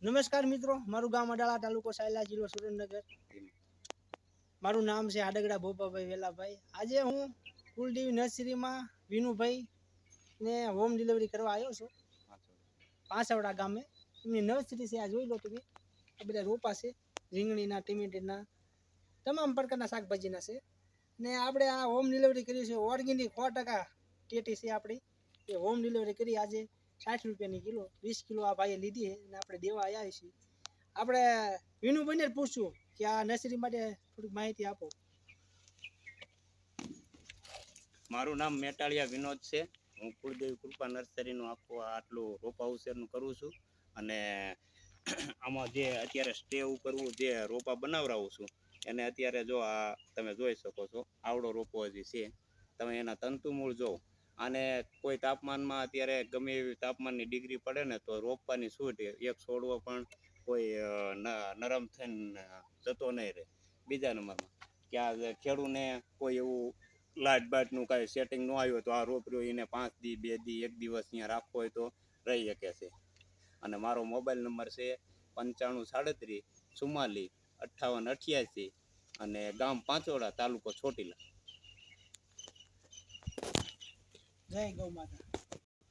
નમસ્કાર મિત્રો, મારું ગામ અડાળા, તાલુકો સાયલા, જિલ્લો સુરેન્દ્રનગર. મારું નામ છે આડગડા ભોપાભાઈ વેલાભાઈ. આજે હું કુલદેવી નર્સરીમાં વિનુભાઈ ને હોમ ડિલિવરી કરવા આવ્યો છું પાંસવડા ગામે. એમની નર્સરી છે, આ જોઈ લો તમે. આ બધા રોપા છે, રીંગણીના, ટીમેટીના, તમામ પ્રકારના શાકભાજીના છે. ને આપણે આ હોમ ડિલિવરી કરી છે ઓર્ગેનિક 100% ટેટી છે આપણી. એ હોમ ડિલિવરી કરી આજે 60 રૂપિયાની કિલો, 20 કિલો આ ભાઈએ લીધી છે અને આપણે દેવા આવ્યા છીએ. આપણે વિનુભાઈને જ પૂછશું કે આ નર્સરી માટે થોડીક માહિતી આપો. મારું નામ મેટાળિયા વિનોદ છે. હું કુળદેવી કૃપા નર્સરીનું આટલું રોપા ઉછેરનું કરું છું. અને આમાં જે અત્યારે સ્ટે ઉપરનું જે રોપા બનાવડાવું છું એને અત્યારે જો આ તમે જોઈ શકો છો, આવડો રોપો હજી છે. તમે એના તંતુમૂળ જોવો. અને કોઈ તાપમાનમાં અત્યારે ગમે એવી તાપમાનની ડિગ્રી પડે ને તો રોપવાની છૂટ, એક છોડવો પણ કોઈ નરમ થઈને જતો નહીં રહે. બીજા નંબરમાં કે આ ખેડૂને કોઈ એવું લાઇટ બાટનું કાંઈ સેટિંગ ન આવ્યું તો આ રોપર્યો એને 5 દી 2 દી 1 દિવસ અહીંયા રાખવો હોય તો રહી શકે છે. અને મારો મોબાઈલ નંબર છે 9537 44 5888 અને ગામ પાંચોડા, તાલુકો ચોટીલા. જય ગૌ માતા.